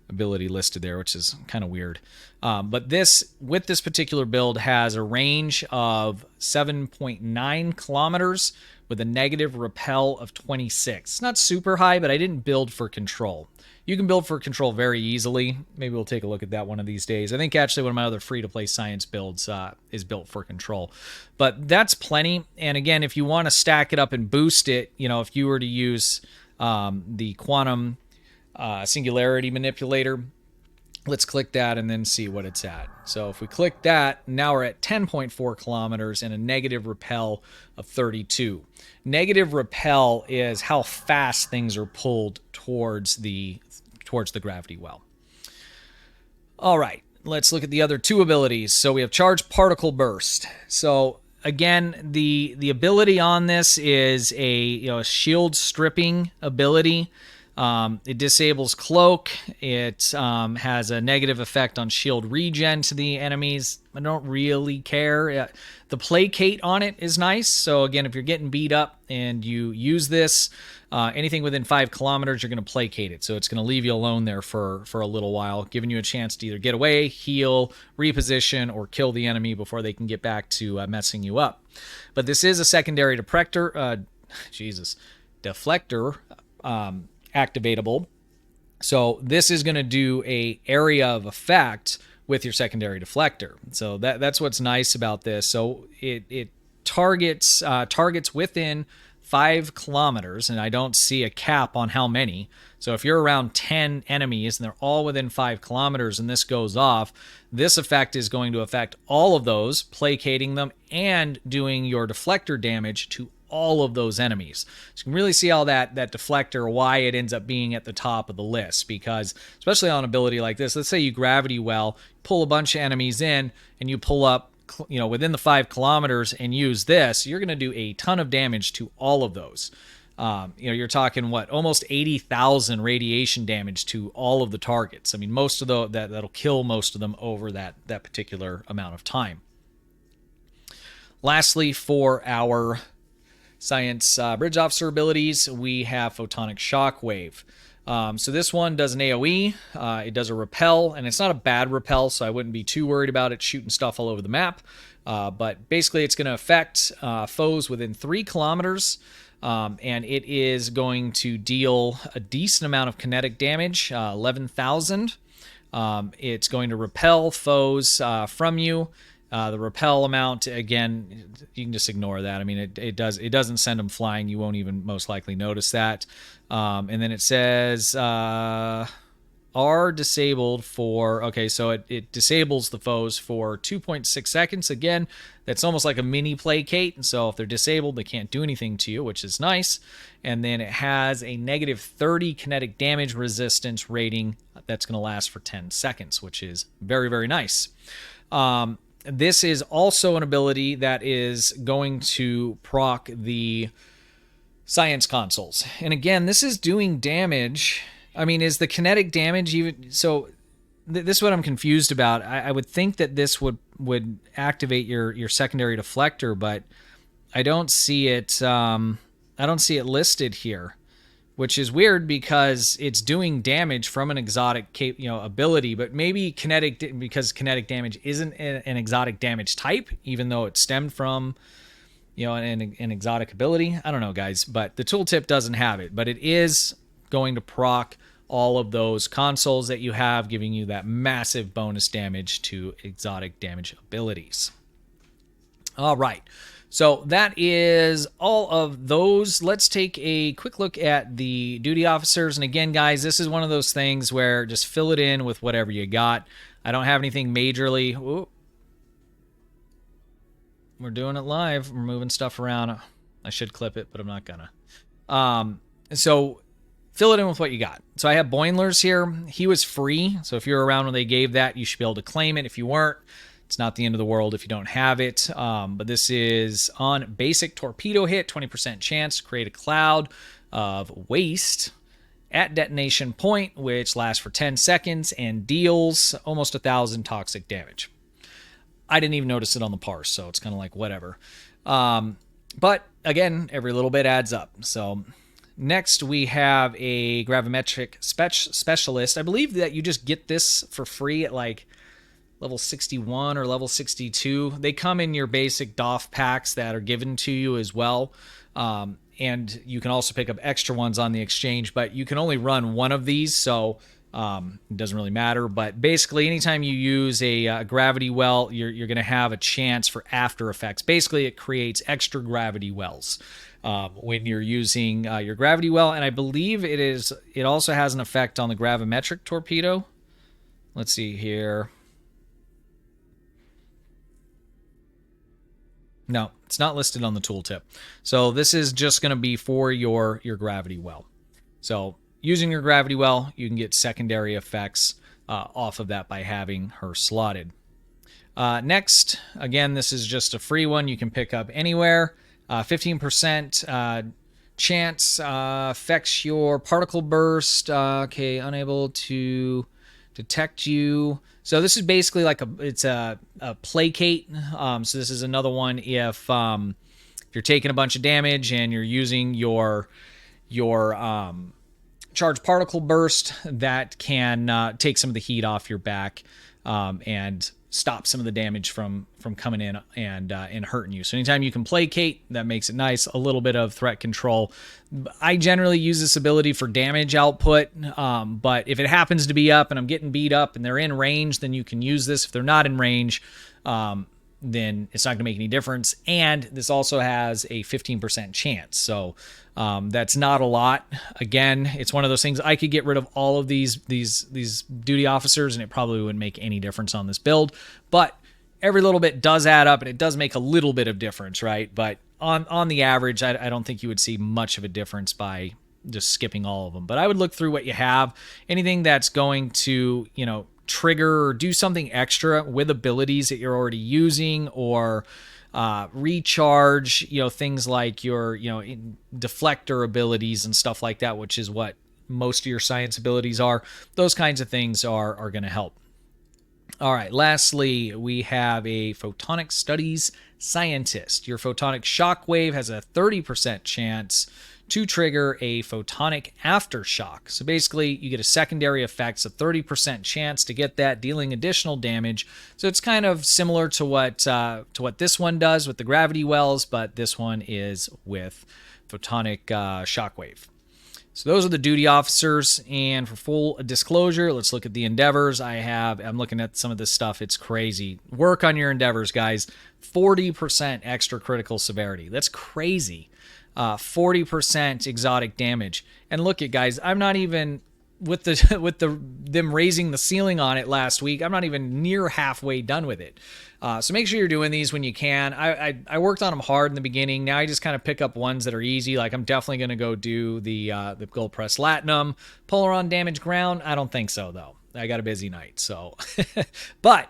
ability listed there, which is kind of weird. But this, with this particular build, has a range of 7.9 kilometers with a negative repel of 26. It's not super high, but I didn't build for control. You can build for control very easily. Maybe we'll take a look at that one of these days. I think actually one of my other free-to-play science builds is built for control. But that's plenty. And again, if you want to stack it up and boost it, you know, if you were to use the quantum singularity manipulator, let's click that and then see what it's at. So if we click that, now we're at 10.4 kilometers and a negative repel of 32. Negative repel is how fast things are pulled towards the gravity well. All right, let's look at the other two abilities. So we have charged particle burst. So again, the ability on this is a shield stripping ability. It disables cloak. It has a negative effect on shield regen to the enemies. I don't really care. The placate on it is nice. So again, if you're getting beat up and you use this, anything within 5 kilometers, you're going to placate it. So it's going to leave you alone there for a little while, giving you a chance to either get away, heal, reposition, or kill the enemy before they can get back to messing you up. But this is a secondary deflector activatable. So this is going to do a area of effect with your secondary deflector. So that's what's nice about this. So it targets within 5 kilometers, and I don't see a cap on how many. So if you're around 10 enemies and they're all within 5 kilometers and this goes off, this effect is going to affect all of those, placating them and doing your deflector damage to all of those enemies. So you can really see how that deflector, why it ends up being at the top of the list, because especially on an ability like this, let's say you gravity well, pull a bunch of enemies in and you pull up, you know, within the 5 kilometers and use this, you're going to do a ton of damage to all of those. You're talking almost 80,000 radiation damage to all of the targets. I mean, most of that'll kill most of them over that particular amount of time. Lastly, for our science bridge officer abilities, we have photonic shockwave. So this one does an AoE, it does a repel, and it's not a bad repel, so I wouldn't be too worried about it shooting stuff all over the map. But basically it's going to affect foes within 3 kilometers, and it is going to deal a decent amount of kinetic damage, 11,000. It's going to repel foes from you. The repel amount, again, you can just ignore that. I mean, it doesn't send them flying. You won't even most likely notice that. And then it says are disabled for, okay, so it disables the foes for 2.6 seconds. Again, that's almost like a mini placate. And so if they're disabled, they can't do anything to you, which is nice. And then it has a negative 30 kinetic damage resistance rating that's going to last for 10 seconds, which is very, very nice. This is also an ability that is going to proc the science consoles. And again, this is doing damage. I mean, is the kinetic damage even... So this is what I'm confused about. I would think that this would activate your secondary deflector, but I don't see it. I don't see it listed here, which is weird because it's doing damage from an exotic ability, but maybe because kinetic damage isn't an exotic damage type, even though it stemmed from an exotic ability. I don't know, guys, but the tooltip doesn't have it, but it is going to proc all of those consoles that you have, giving you that massive bonus damage to exotic damage abilities. All right. So that is all of those. Let's take a quick look at the duty officers. And again, guys, this is one of those things where just fill it in with whatever you got. I don't have anything majorly. Ooh. We're doing it live. We're moving stuff around. I should clip it, but I'm not gonna. So fill it in with what you got. So I have Boimler's here. He was free. So if you're around when they gave that, you should be able to claim it. If you weren't, it's not the end of the world if you don't have it. But this is on basic torpedo hit, 20% chance to create a cloud of waste at detonation point, which lasts for 10 seconds and deals almost 1,000 toxic damage. I didn't even notice it on the parse, so it's kind of like whatever. But again, every little bit adds up. So Next, we have a gravimetric specialist. I believe that you just get this for free at like level 61 or level 62. They come in your basic Doff packs that are given to you as well. And you can also pick up extra ones on the exchange, but you can only run one of these, so it doesn't really matter. But basically, anytime you use a gravity well, you're going to have a chance for after effects. Basically, it creates extra gravity wells when you're using your gravity well, and I believe it also has an effect on the gravimetric torpedo. Let's see here. No, it's not listed on the tooltip. So this is just going to be for your gravity well. So using your gravity well, you can get secondary effects off of that by having her slotted. Next, again, this is just a free one you can pick up anywhere. 15% chance affects your particle burst. Okay, unable to detect you. So this is basically like it's a placate. So this is another one if you're taking a bunch of damage and you're using your charged particle burst, that can take some of the heat off your back and stop some of the damage from coming in and hurting you. So anytime you can placate, that makes it nice. A little bit of threat control. I generally use this ability for damage output, but if it happens to be up and I'm getting beat up and they're in range, then you can use this. If they're not in range, then it's not going to make any difference. And this also has a 15% chance. So that's not a lot. Again, it's one of those things. I could get rid of all of these duty officers and it probably wouldn't make any difference on this build. But every little bit does add up and it does make a little bit of difference, right? But on the average, I don't think you would see much of a difference by just skipping all of them. But I would look through what you have. Anything that's going to, trigger or do something extra with abilities that you're already using, or recharge, things like your, deflector abilities and stuff like that, which is what most of your science abilities are. Those kinds of things are going to help. All right, lastly, we have a photonic studies scientist. Your photonic shockwave has a 30% chance to trigger a photonic aftershock. So basically, you get a secondary effect, a 30% chance to get that, dealing additional damage. So it's kind of similar to what this one does with the gravity wells, but this one is with photonic shockwave. So those are the duty officers, and for full disclosure, let's look at the endeavors. I'm looking at some of this stuff. It's crazy. Work on your endeavors, guys. 40% extra critical severity. That's crazy. 40% exotic damage. And look at, guys, I'm not even with them raising the ceiling on it last week. I'm not even near halfway done with it. So make sure you're doing these when you can. I worked on them hard in the beginning. Now I just kind of pick up ones that are easy. Like I'm definitely going to go do the Gold Press Latinum. Polaron Damage Ground, I don't think so though. I got a busy night. So, but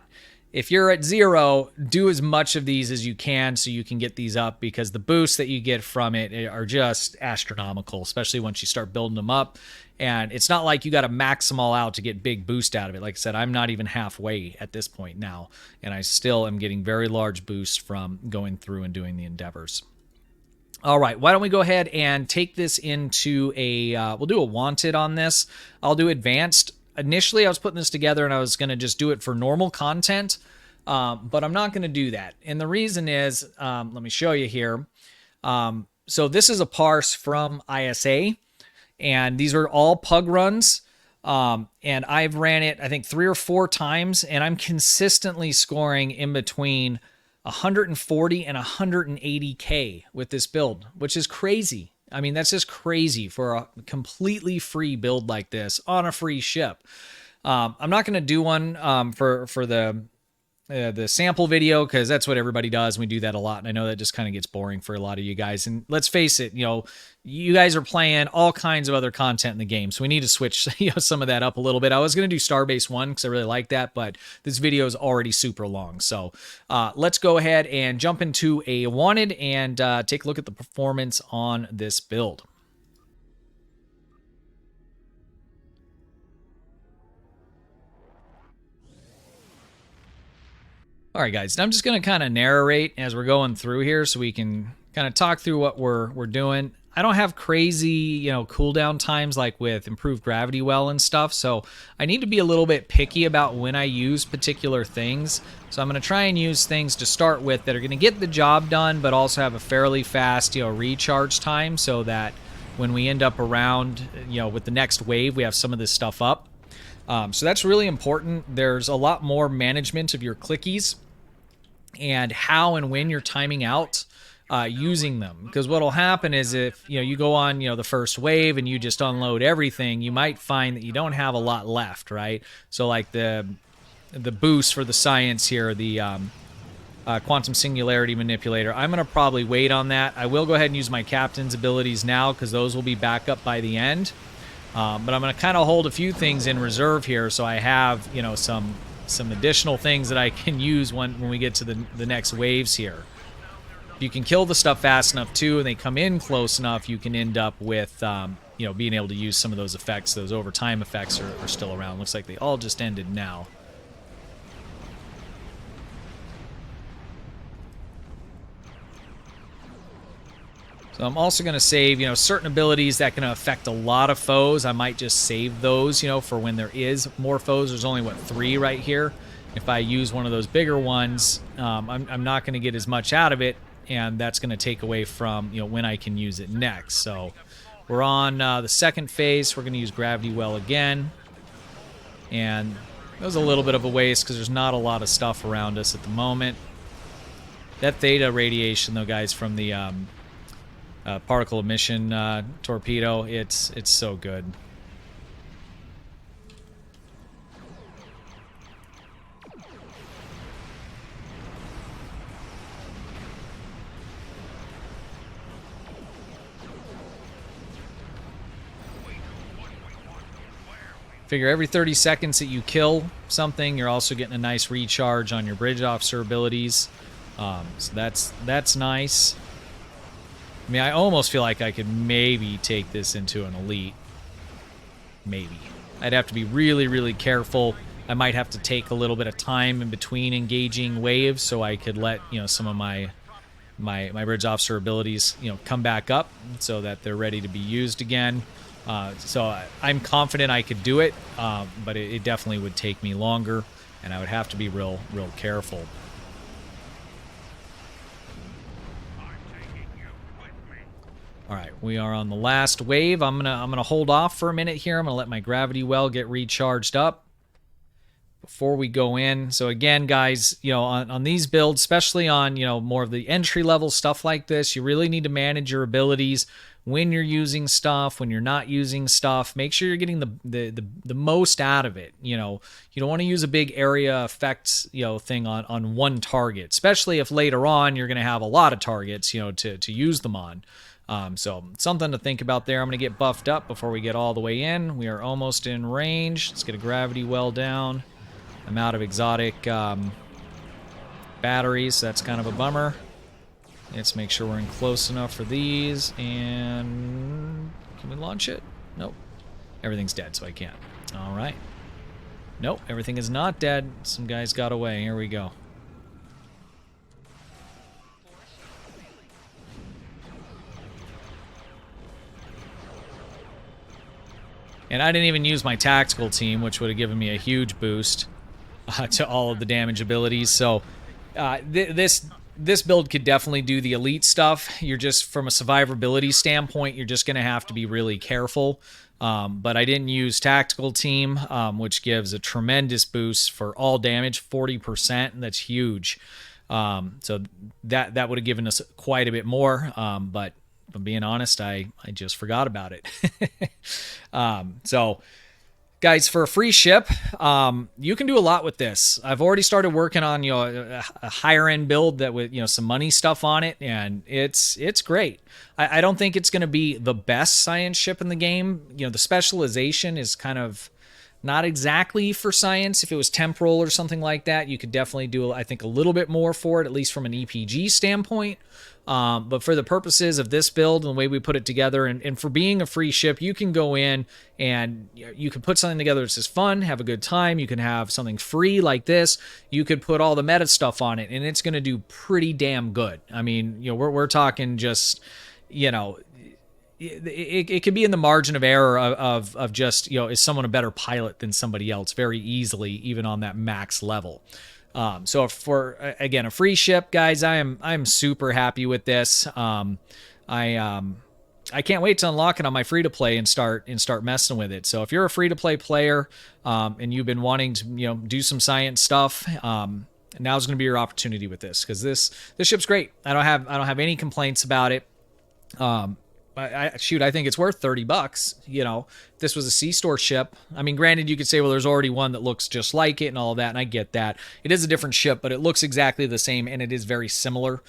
if you're at 0, do as much of these as you can so you can get these up, because the boosts that you get from it are just astronomical, especially once you start building them up. And it's not like you got to max them all out to get big boost out of it. Like I said, I'm not even halfway at this point now, and I still am getting very large boosts from going through and doing the endeavors. All right, why don't we go ahead and take this into we'll do a wanted on this. I'll do advanced. Initially, I was putting this together and I was going to just do it for normal content, but I'm not going to do that. And the reason is, let me show you here. So this is a parse from ISA, and these are all pug runs. And I've ran it, I think, 3 or 4 times, and I'm consistently scoring in between 140 and 180K with this build, which is crazy. I mean, that's just crazy for a completely free build like this on a free ship. I'm not going to do one for the sample video, because that's what everybody does. And we do that a lot. And I know that just kind of gets boring for a lot of you guys. And let's face it, you guys are playing all kinds of other content in the game. So we need to switch some of that up a little bit. I was going to do Starbase 1 because I really like that, but this video is already super long. So let's go ahead and jump into a wanted and take a look at the performance on this build. All right, guys, I'm just going to kind of narrate as we're going through here so we can kind of talk through what we're doing. I don't have crazy, cooldown times like with improved gravity well and stuff, so I need to be a little bit picky about when I use particular things. So I'm going to try and use things to start with that are going to get the job done, but also have a fairly fast, recharge time, so that when we end up around, with the next wave, we have some of this stuff up. So that's really important. There's a lot more management of your clickies and how and when you're timing out using them, because what'll happen is if you go on the first wave and you just unload everything, you might find that you don't have a lot left, right? So like the boost for the science here, the quantum singularity manipulator, I'm going to probably wait on that. I will go ahead and use my captain's abilities now because those will be back up by the end, but I'm going to kind of hold a few things in reserve here so I have some additional things that I can use when we get to the next waves here. If you can kill the stuff fast enough too and they come in close enough, you can end up with being able to use some of those effects. Those overtime effects are still around. Looks like they all just ended now. So I'm also going to save certain abilities that can affect a lot of foes. I might just save those for when there is more foes. There's only 3 right here. If I use one of those bigger ones, I'm not going to get as much out of it, and that's going to take away from when I can use it next. So we're on the second phase. We're going to use gravity well again, and it was a little bit of a waste because there's not a lot of stuff around us at the moment. That theta radiation though, guys, from the particle emission torpedo, it's so good. Figure every 30 seconds that you kill something, you're also getting a nice recharge on your bridge officer abilities. So that's nice. I mean, I almost feel like I could maybe take this into an elite. Maybe. I'd have to be really, really careful. I might have to take a little bit of time in between engaging waves so I could let some of my bridge officer abilities come back up so that they're ready to be used again. So I'm confident I could do it, but it definitely would take me longer, and I would have to be real careful. All right, we are on the last wave. I'm gonna hold off for a minute here. I'm gonna let my gravity well get recharged up before we go in. So again, guys, on these builds, especially on more of the entry level stuff like this, you really need to manage your abilities when you're using stuff, when you're not using stuff. Make sure you're getting the most out of it. You don't want to use a big area effects thing on one target, especially if later on you're going to have a lot of targets to use them on. So something to think about there. I'm going to get buffed up before we get all the way in. We are almost in range. Let's get a gravity well down. I'm out of exotic batteries, so that's kind of a bummer. Let's make sure we're in close enough for these. And can we launch it? Nope. Everything's dead, so I can't. All right. Nope, everything is not dead. Some guys got away. Here we go. And I didn't even use my tactical team, which would have given me a huge boost to all of the damage abilities. So this build could definitely do the elite stuff. You're just, from a survivability standpoint, you're just going to have to be really careful. But I didn't use tactical team, which gives a tremendous boost for all damage, 40%. And that's huge. So that would have given us quite a bit more. But if I'm being honest, I just forgot about it. So, guys, for a free ship, you can do a lot with this. I've already started working on a higher end build that with some money stuff on it, and it's great. I don't think it's going to be the best science ship in the game. The specialization is kind of not exactly for science. If it was temporal or something like that, you could definitely do, I think, a little bit more for it, at least from an EPG standpoint. But for the purposes of this build and the way we put it together, and for being a free ship, you can go in and you can put something together that's just fun, have a good time. You can have something free like this. You could put all the meta stuff on it, and it's going to do pretty damn good. I mean, we're talking just, it could be in the margin of error of just, is someone a better pilot than somebody else very easily, even on that max level. So for, again, a free ship, guys, I'm super happy with this. I can't wait to unlock it on my free-to-play and start messing with it. So if you're a free-to-play player and you've been wanting to do some science stuff, now's going to be your opportunity with this, because this ship's great. I don't have any complaints about it. I think it's worth $30. If this was a C-store ship, I mean, granted, you could say, well, there's already one that looks just like it and all of that, and I get that. It is a different ship, but it looks exactly the same, and it is very similar.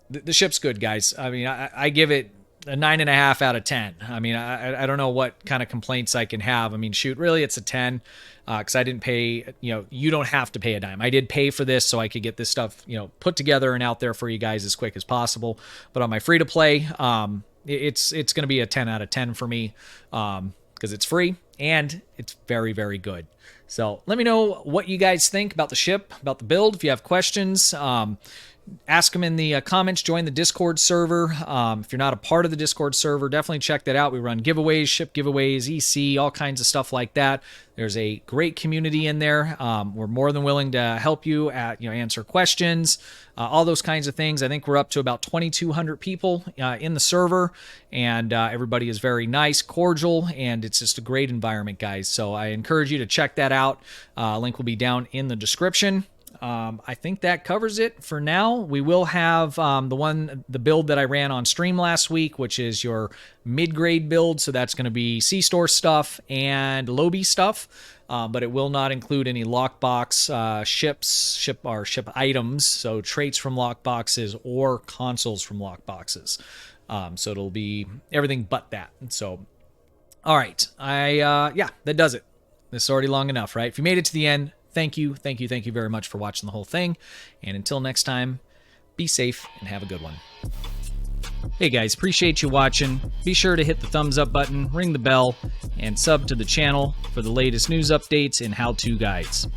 The ship's good, guys. I mean, I give it a 9.5 out of 10. I mean, I don't know what kind of complaints I can have. I mean, shoot, really, it's a 10 because I didn't pay. You don't have to pay a dime. I did pay for this so I could get this stuff, put together and out there for you guys as quick as possible. But on my free to play, it's going to be a 10 out of 10 for me because it's free and it's very, very good. So let me know what you guys think about the ship, about the build. If you have questions, ask them in the comments. Join the Discord server. If you're not a part of the Discord server, definitely check that out. We run giveaways, ship giveaways, EC, all kinds of stuff like that. There's a great community in there. We're more than willing to help you answer questions, all those kinds of things. I think we're up to about 2,200 people in the server, and everybody is very nice, cordial, and it's just a great environment, guys. So I encourage you to check that out. Link will be down in the description. I think that covers it for now. We will have the build that I ran on stream last week, which is your mid-grade build. So that's going to be C-store stuff and Lobby stuff, but it will not include any lockbox ship items, so traits from lockboxes or consoles from lockboxes. So it'll be everything but that. So, all right, that does it. This is already long enough, right? If you made it to the end, thank you very much for watching the whole thing. And until next time, be safe and have a good one. Hey guys, appreciate you watching. Be sure to hit the thumbs up button, ring the bell, and sub to the channel for the latest news updates and how-to guides.